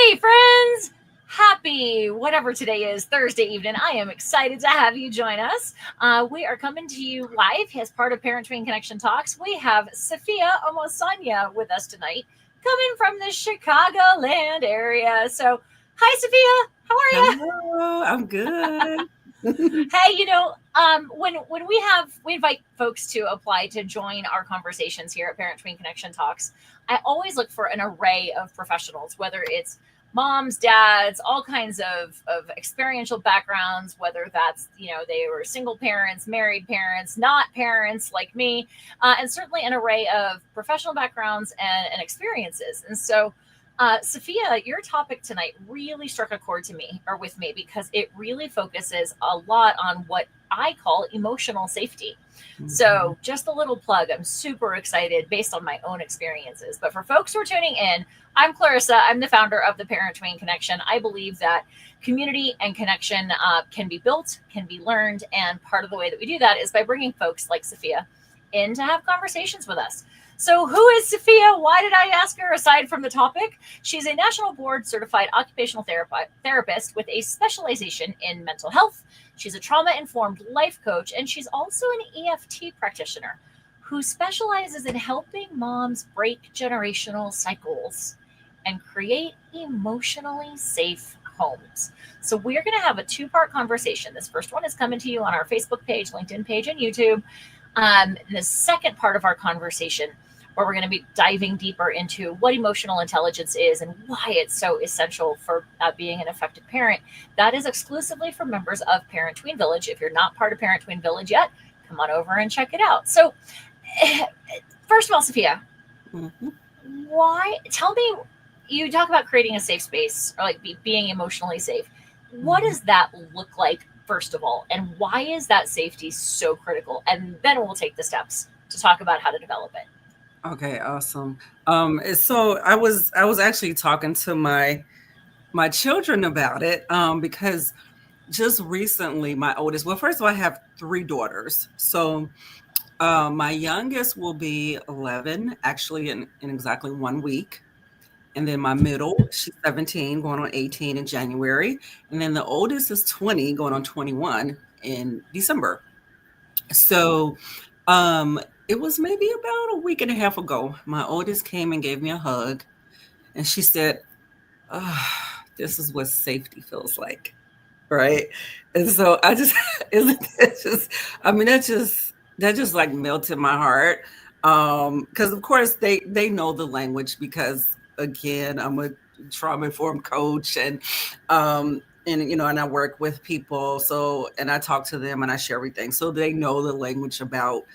Hey, friends! Happy whatever today is, Thursday evening. I am excited to have you join us. We are coming to you live as part of Parent Tween Connection Talks. We have Safiya Omosanya with us tonight, coming from the Chicagoland area. So, hi, Safiya. How are you? Hello, I'm good. Hey, when we invite folks to apply to join our conversations here at Parent Tween Connection Talks, I always look for an array of professionals, whether it's moms, dads, all kinds of experiential backgrounds, whether that's, they were single parents, married parents, not parents like me, and certainly an array of professional backgrounds and experiences. And so, Safiya, your topic tonight really struck a chord to me or with me because it really focuses a lot on what I call emotional safety. Mhm. So, just a little plug. I'm super excited based on my own experiences. But for folks who are tuning in, I'm Clarissa. I'm the founder of the Parent Tween Connection. I believe that community and connection can be built, can be learned. And part of the way that we do that is by bringing folks like Safiya in to have conversations with us. So, who is Safiya? Why did I ask her aside from the topic? She's a national board certified occupational therapist with a specialization in mental health. She's a trauma informed life coach, and she's also an EFT practitioner who specializes in helping moms break generational cycles and create emotionally safe homes. So, we're going to have a two-part conversation. This first one is coming to you on our Facebook page, LinkedIn page, and YouTube. The second part of our conversation, where we're going to be diving deeper into what emotional intelligence is and why it's so essential for being an effective parent. That is exclusively for members of Parent Tween Village. If you're not part of Parent Tween Village yet, come on over and check it out. So, first of all, Safiya, Mhm. why? Tell me. You talk about creating a safe space or like being emotionally safe. What Mhm. does that look like, first of all, and why is that safety so critical? And then we'll take the steps to talk about how to develop it. Okay, awesome. So I was actually talking to my children about it, because just recently my oldest, well, first of all, I have three daughters. So my youngest will be 11, actually in exactly 1 week. And then my middle, she's 17, going on 18 in January. And then the oldest is 20, going on 21 in December. So, it was maybe about a week and a half ago. My oldest came and gave me a hug, and she said, "This is what safety feels like." Right? And so I just isn't it just I mean, that just like melted my heart. Because of course they know the language because again, I'm a trauma informed coach and I work with people, so and I talk to them and I share everything. So they know the language about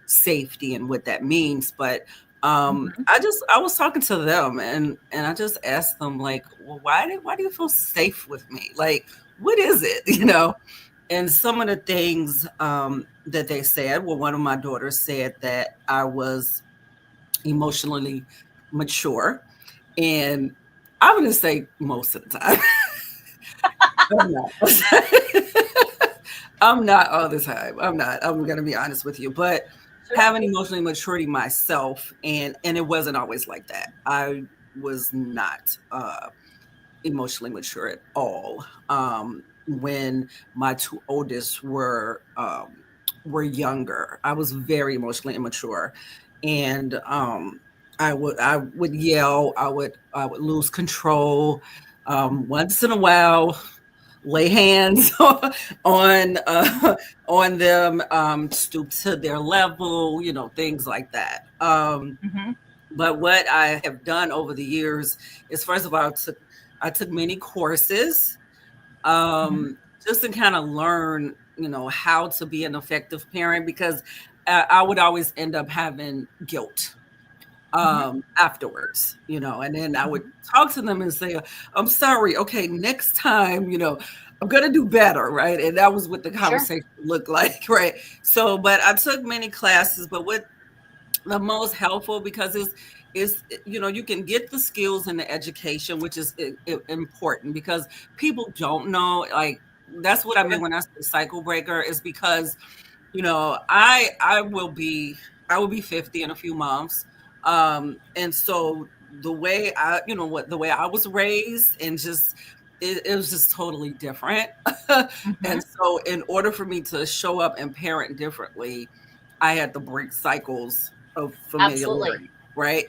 safety and what that means. But Mm-hmm. I was talking to them and I just asked them like, well, why do you feel safe with me? Like, what is it? And some of the things that they said, well, one of my daughters said that I was emotionally mature. And I'm going to say most of the time. I'm not. I'm not all the time. I'm not. I'm going to be honest with you. But Sure. having emotional maturity myself, and it wasn't always like that. I was not emotionally mature at all. When my two oldest were younger, I was very emotionally immature, and I would yell. I would lose control. Once in a while, lay hands on them, stoop to their level, things like that. Mm-hmm. But what I have done over the years is, first of all, I took many courses, Mm-hmm. just to kind of learn, how to be an effective parent because I would always end up having guilt Mm-hmm. afterwards, and then I would Mm-hmm. talk to them and say, I'm sorry, okay, next time, I'm gonna do better, right? And that was what the Sure. conversation looked like, right? So, but I took many classes, but what the most helpful because is you can get the skills and the education, which is important because people don't know, like that's what I mean Sure. when I say cycle breaker is because I will be 50 in a few months. And so the way the way I was raised, and just it was just totally different. Mhm. And so in order for me to show up and parent differently, I had to break cycles of Absolutely. familiarity, right?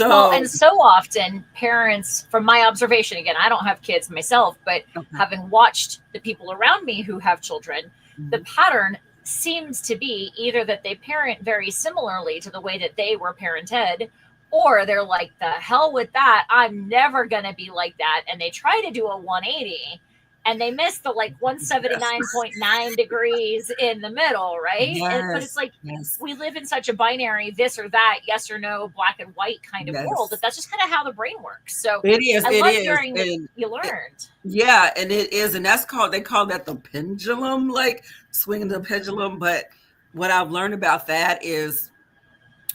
Well, So and so often parents, from my observation, again, I don't have kids myself, but okay. having watched the people around me who have children, the Mhm. pattern seems to be either that they parent very similarly to the way that they were parented, or they're like, the hell with that. I'm never going to be like that. And they try to do a 180 and they miss the like Yes. 179.9 degrees in the middle, right? But it's Yes. like, Yes. we live in such a binary this or that, yes or no, black and white kind of world, that Yes. that's just kind of how the brain works. So It is. I It love is. hearing that And you it, learned. yeah, and it is, and that's called they call that the pendulum, like swinging the pendulum. But what I've learned about that is,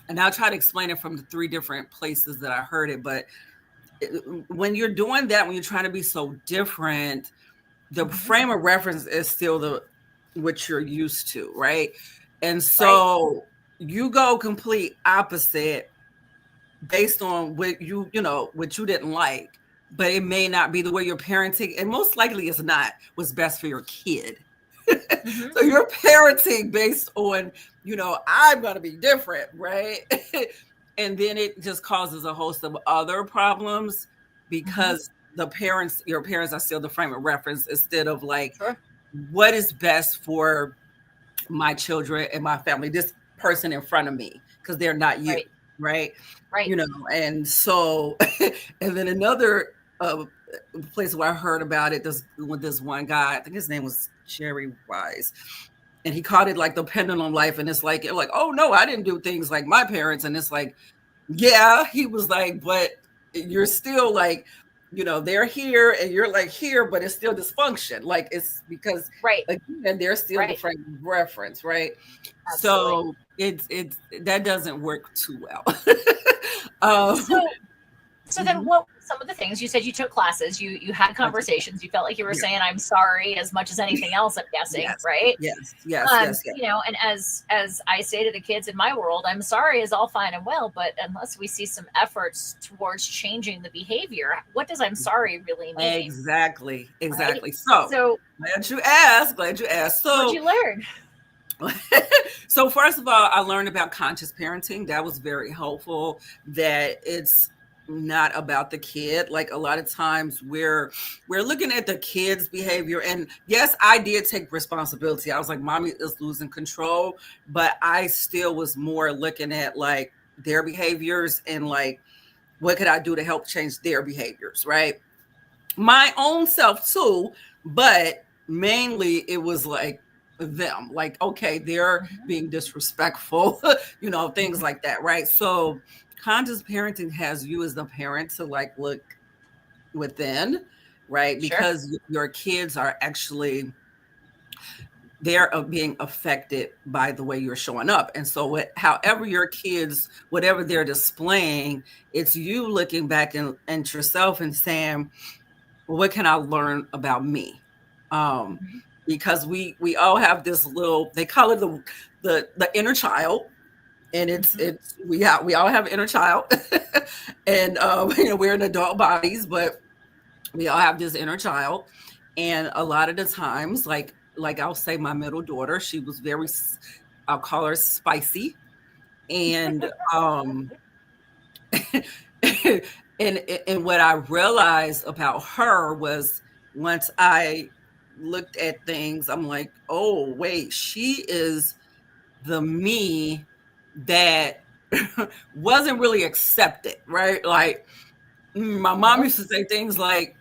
and I'll try to explain it from the three different places that I heard it. But when you're doing that, when you're trying to be so different, the Mhm. frame of reference is still the what you're used to, right? And Right, so you go complete opposite based on what what you didn't like, but it may not be the way you're parenting, and most likely it's not what's best for your kid. hmm So you're parenting based on, I'm going to be different, right? And then it just causes a host of other problems hmm because your parents are still the frame of reference instead of like, sure, what is best for my children and my family, this person in front of me, because they're not you, right, right? right. And so, and then another place where I heard about it, with this one guy, I think his name was Jerry Wise, and he called it like the pendulum life. And it's like, oh no, I didn't do things like my parents. And it's like, yeah, he was like, but you're still like, they're here and you're like here, but it's still dysfunction. Like it's because Right, again, they're still the right, frame of reference, right? absolutely. So it's that doesn't work too well. um, So then mhm. what were some of the things you said? You took classes, you had I took that. conversations, you felt like you were Yeah. saying I'm sorry as much as anything else, I'm guessing, Yes. right? Yes. Yes. Yes. Yes. And as I say to the kids in my world, I'm sorry is all fine and well, but unless we see some efforts towards changing the behavior, what does I'm sorry really mean? Exactly. Right? Exactly. So So glad you asked. Glad you asked. what'd So you learn? so first of all, I learned about conscious parenting. That was very helpful. That it's not about the kid. Like a lot of times we're looking at the kid's behavior. And yes, I did take responsibility. I was like, mommy is losing control, but I still was more looking at like their behaviors and like what could I do to help change their behaviors, right? My own self too, but mainly it was like them, like, okay, they're Mhm. being disrespectful, things Mhm. like that, right? So conscious parenting has you as the parent to like look within, right? Sure. Because your kids are actually they're being affected by the way you're showing up. And so however your kids, whatever they're displaying, it's you looking back and yourself and saying, well, what can I learn about me? Um, Mhm. because we all have this little, they call it the inner child, and Mhm. we all have inner child, and we're in adult bodies, but we all have this inner child, and a lot of the times, like I'll say, my middle daughter, she was very, I'll call her spicy, and and what I realized about her was once I looked at things, I'm like, oh wait, she is the me that wasn't really accepted, right? Like my mom Uh-huh. used to say things like,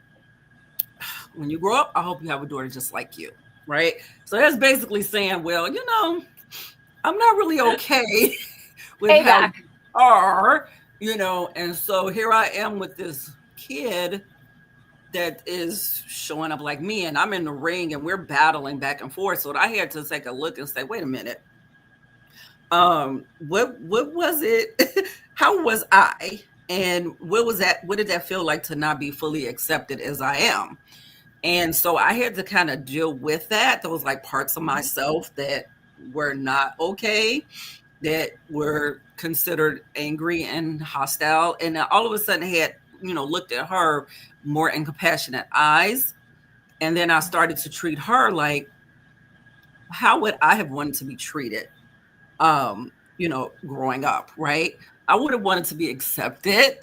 when you grow up, I hope you have a daughter just like you, right? So that's basically saying, well, I'm not really okay with how you Payback. are, and so here I am with this kid that is showing up like me, and I'm in the ring and we're battling back and forth. So I had to take a look and say, wait a minute, what was it? How was I? And what did that feel like to not be fully accepted as I am? And so I had to kind of deal with that. Those like parts of Mhm. myself that were not okay. that were considered angry and hostile, and I all of a sudden had, looked at her more in compassionate eyes. And then I started to treat her like, how would I have wanted to be treated? Growing up, right? I would have wanted to be accepted,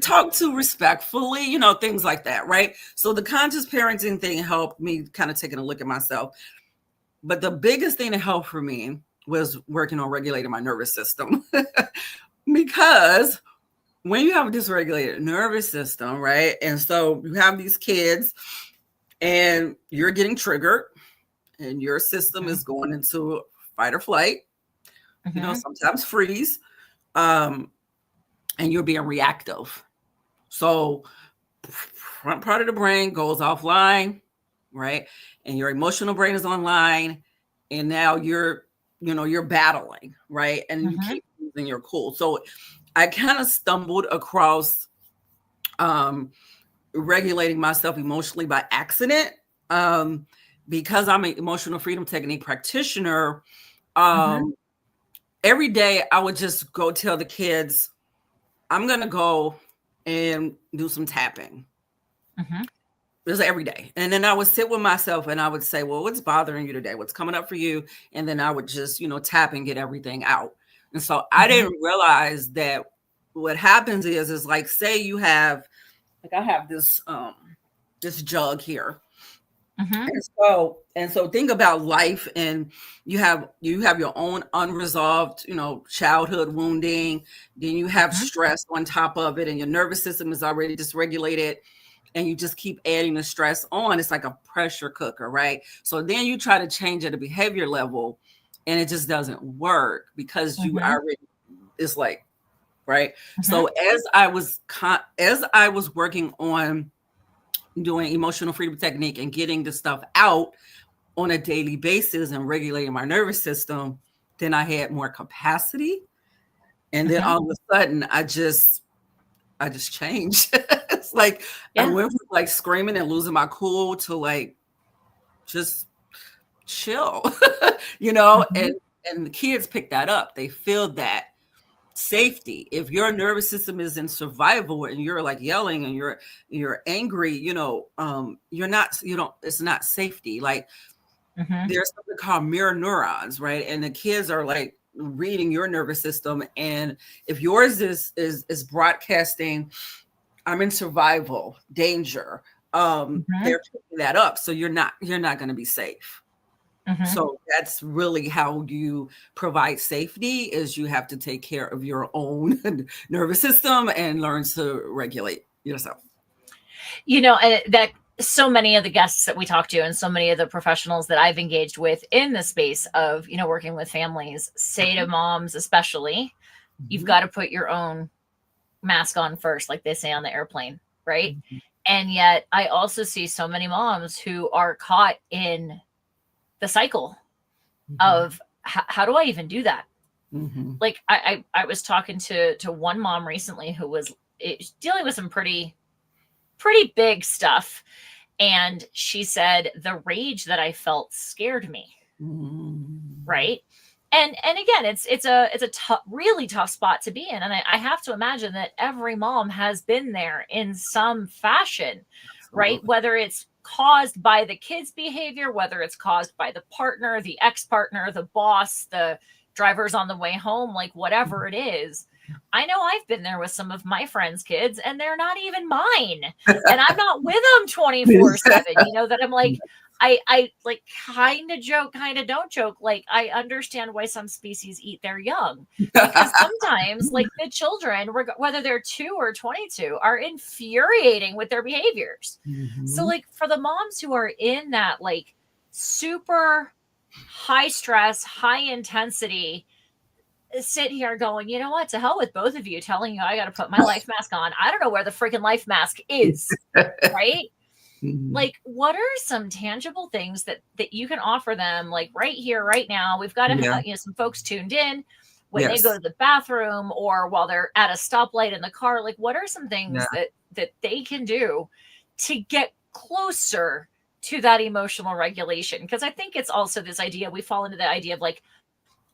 talk to respectfully, things like that, right? So the conscious parenting thing helped me kind of taking a look at myself. But the biggest thing that helped for me was working on regulating my nervous system. Because when you have a dysregulated nervous system, right? And so you have these kids and you're getting triggered and your system is going into fight or flight, sometimes freeze, and you're being reactive. So front part of the brain goes offline, right? And your emotional brain is online. And now you're battling, right? And you keep losing your cool. So I kind of stumbled across regulating myself emotionally by accident. Because I'm an emotional freedom technique practitioner, every day I would just go tell the kids, I'm going to go and do some tapping. It was every day. And then I would sit with myself and I would say, well, what's bothering you today? What's coming up for you? And then I would just, tap and get everything out. And so I didn't realize that what happens is like, say you have, like I have this jug here. And so think about life, and you have your own unresolved, childhood wounding. Then you have stress on top of it, and your nervous system is already dysregulated, and you just keep adding the stress on. It's like a pressure cooker, right? So then you try to change at a behavior level, and it just doesn't work because you already, it's like, right. So as I was working on doing emotional freedom technique and getting the stuff out on a daily basis and regulating my nervous system, then I had more capacity. And then all of a sudden I just changed. It's like, I went from like screaming and losing my cool to like, just chill, and the kids pick that up. They feel that safety. If your nervous system is in survival and you're like yelling and you're angry, it's not safety. Like there's something called mirror neurons, right? And the kids are like reading your nervous system. And if yours is broadcasting, I'm in survival, danger, they're picking that up. So you're not going to be safe. So that's really how you provide safety, is you have to take care of your own nervous system and learn to regulate yourself. And that so many of the guests that we talk to and so many of the professionals that I've engaged with in the space of, working with families say to moms, especially, you've got to put your own mask on first, like they say on the airplane, right? And yet I also see so many moms who are caught in the cycle of how do I even do that? Like I was talking to one mom recently who was dealing with some pretty big stuff. And she said, the rage that I felt scared me. Right. And again, it's a really tough spot to be in. And I have to imagine that every mom has been there in some fashion, right? Whether it's caused by the kids' behavior, whether it's caused by the partner, the ex-partner, the boss, the drivers on the way home, like whatever it is. I know I've been there with some of my friends' kids and they're not even mine. And I'm not with them 24/7, that I'm like, I like kind of joke, kind of don't joke. Like I understand why some species eat their young, because sometimes like the children, whether they're 2 or 22, are infuriating with their behaviors. So like for the moms who are in that like super high stress, high intensity, sit here going, you know what, to hell with both of you telling you I got to put my life mask on. I don't know where the freaking life mask is, right? Like, what are some tangible things that you can offer them, like right here, right now? We've got some folks tuned in when they go to the bathroom or while they're at a stoplight in the car. Like, what are some things that they can do to get closer to that emotional regulation? Because I think it's also this idea, we fall into the idea of like,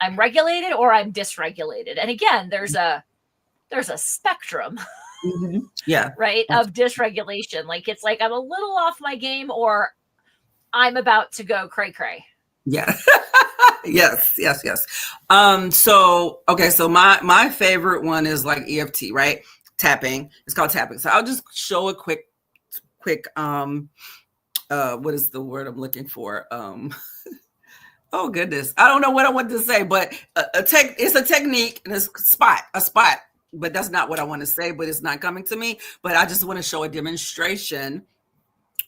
I'm regulated or I'm dysregulated. And again, there's a spectrum, Yeah. right, of dysregulation. Like it's like I'm a little off my game or I'm about to go cray cray. Yeah. Yes. So okay, so my favorite one is like EFT, right? Tapping. It's called tapping. So I'll just show a quick what is the word I'm looking for? Oh goodness, I don't know what I want to say, but it's a technique and it's a spot, but that's not what I want to say, but it's not coming to me. But I just want to show a demonstration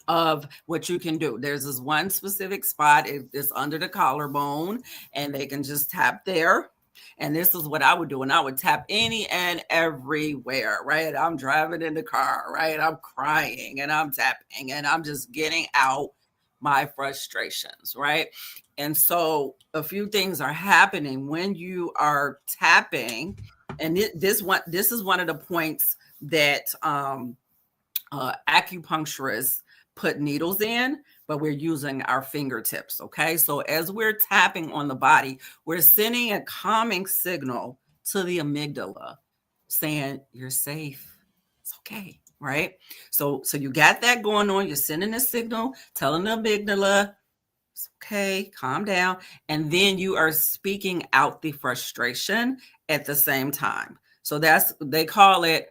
of what you can do. There's this one specific spot, it's under the collarbone, and they can just tap there. And this is what I would do. And I would tap any and everywhere, right? I'm driving in the car, right? I'm crying and I'm tapping and I'm just getting out my frustrations, right? And so a few things are happening when you are tapping. And this is one of the points that acupuncturists put needles in, but we're using our fingertips. Okay. So as we're tapping on the body, we're sending a calming signal to the amygdala saying, you're safe. It's okay. Right. So you got that going on. You're sending a signal, telling the amygdala, it's okay, calm down. And then you are speaking out the frustration at the same time. So they call it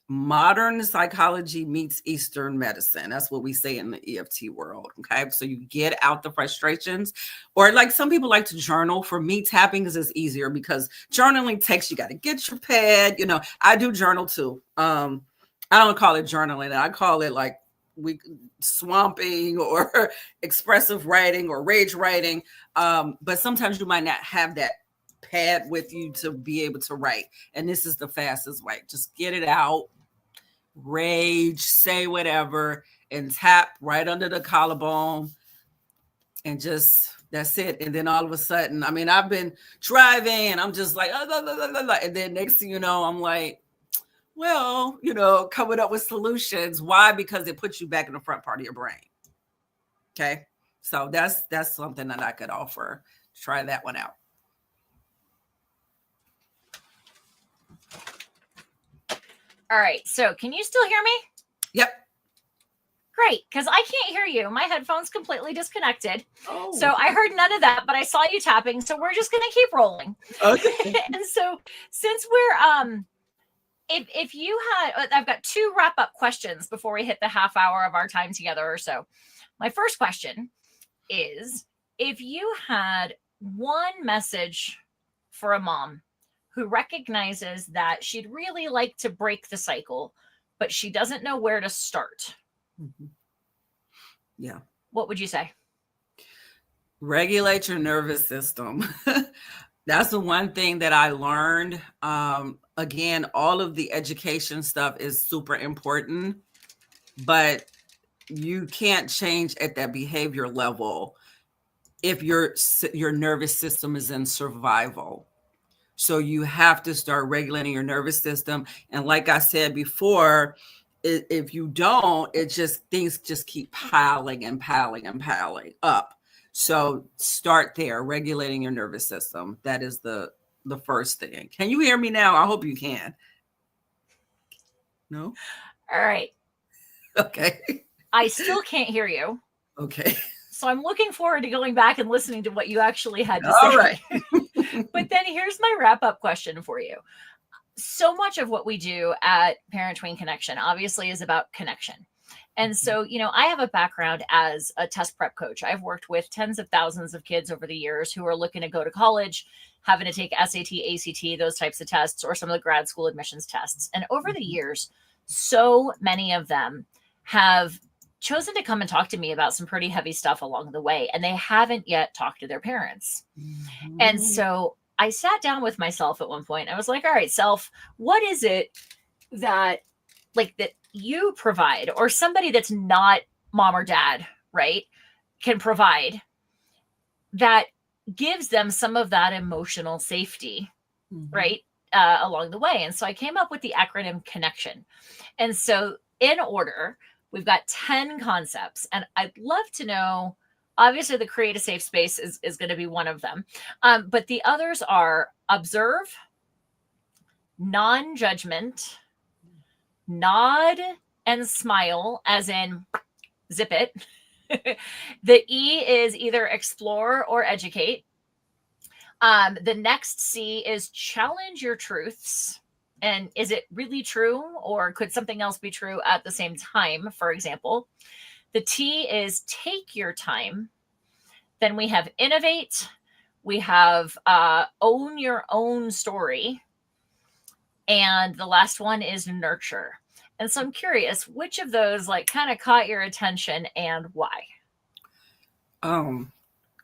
modern psychology meets Eastern medicine. That's what we say in the EFT world. Okay. So you get out the frustrations, or like some people like to journal. For me, tapping is easier because journaling takes, you got to get your pad. I do journal too. I don't call it journaling. I call it like swamping or expressive writing or rage writing. But sometimes you might not have that pad with you to be able to write. And this is the fastest way. Just get it out. Rage, say whatever, and tap right under the collarbone, and just that's it. And then all of a sudden, I mean, I've been driving and I'm just like, and then next thing you know, I'm like, well, coming up with solutions. Why? Because it puts you back in the front part of your brain. Okay, so that's something that I could offer. Try that one out. All right. So can you still hear me? Yep. Great, because I can't hear you. My headphone's completely disconnected. Oh. So I heard none of that, but I saw you tapping. So we're just going to keep rolling. Okay. And so since we're, if you had, I've got 2 wrap-up questions before we hit the half hour of our time together or so. My first question is, if you had one message for a mom who recognizes that she'd really like to break the cycle, but she doesn't know where to start. Mm-hmm. Yeah. What would you say? Regulate your nervous system. That's the one thing that I learned. Again, all of the education stuff is super important, but you can't change at that behavior level if your nervous system is in survival. So you have to start regulating your nervous system. And like I said before, if you don't, things just keep piling and piling and piling up. So start there, regulating your nervous system. That is the first thing. Can you hear me now? I hope you can. No? All right. Okay. I still can't hear you. Okay. So I'm looking forward to going back and listening to what you actually had to say. All right. But then here's my wrap-up question for you. So much of what we do at Parent Tween Connection obviously is about connection. And so, I have a background as a test prep coach. I've worked with tens of thousands of kids over the years who are looking to go to college, having to take SAT, ACT, those types of tests, or some of the grad school admissions tests. And over the years, so many of them have chosen to come and talk to me about some pretty heavy stuff along the way, and they haven't yet talked to their parents. Mm-hmm. And so I sat down with myself at one point. I was like, all right, self, what is it that you provide, or somebody that's not mom or dad, right, can provide that gives them some of that emotional safety, mm-hmm. right, along the way? And so I came up with the acronym CONNECTION. And so in order, we've got 10 concepts, and I'd love to know Obviously, the create a safe space is going to be one of them. But the others are observe, non-judgment, nod and smile, as in zip it. The E is either explore or educate. The next C is challenge your truths. And is it really true, or could something else be true at the same time, for example? The T is take your time. Then we have innovate. We have own your own story. And the last one is nurture. And so I'm curious, which of those like kind of caught your attention and why? Oh,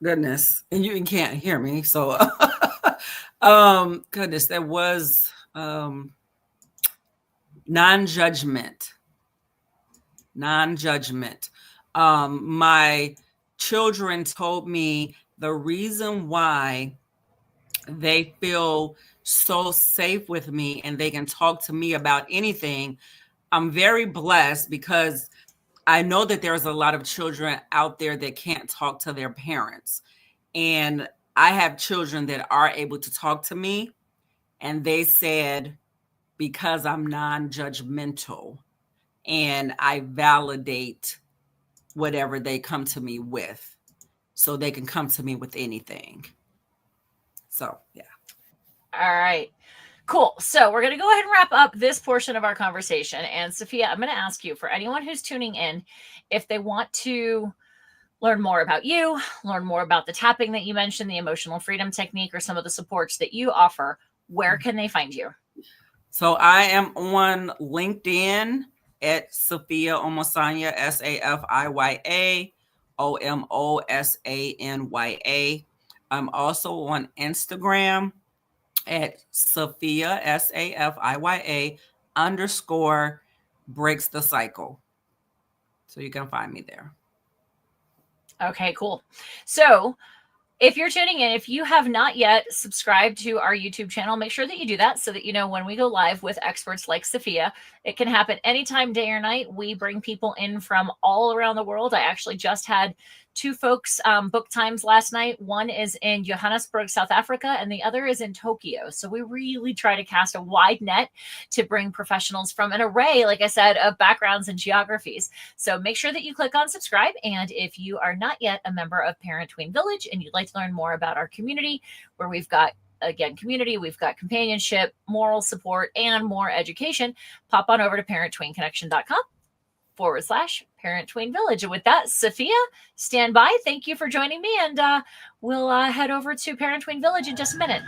goodness. And you can't hear me. So, goodness, that was non-judgment. Non-judgment. My children told me the reason why they feel so safe with me and they can talk to me about anything. I'm very blessed because I know that there's a lot of children out there that can't talk to their parents. And I have children that are able to talk to me, and they said, because I'm non-judgmental and I validate whatever they come to me with, so they can come to me with anything. So, yeah. All right. Cool. So we're going to go ahead and wrap up this portion of our conversation. And Safiya, I'm going to ask you, for anyone who's tuning in, if they want to learn more about you, learn more about the tapping that you mentioned, the emotional freedom technique, or some of the supports that you offer, where can they find you? So I am on LinkedIn at Safiya Omosanya, Safiya Omosanya. I'm also on Instagram at Safiya, Safiya _breaks the cycle. So you can find me there. Okay, cool. So if you're tuning in, if you have not yet subscribed to our YouTube channel, make sure that you do that so that you know when we go live with experts like Safiya. It can happen anytime, day or night. We bring people in from all around the world. I actually just had 2 folks book times last night. One is in Johannesburg, South Africa, and the other is in Tokyo. So we really try to cast a wide net to bring professionals from an array, like I said, of backgrounds and geographies. So make sure that you click on subscribe. And if you are not yet a member of Parent Tween Village and you'd like to learn more about our community, where we've got, again, community, we've got companionship, moral support, and more education, pop on over to parenttween.com/Parent Tween Village. And with that, Safiya, stand by. Thank you for joining me. And we'll head over to Parent Tween Village in just a minute.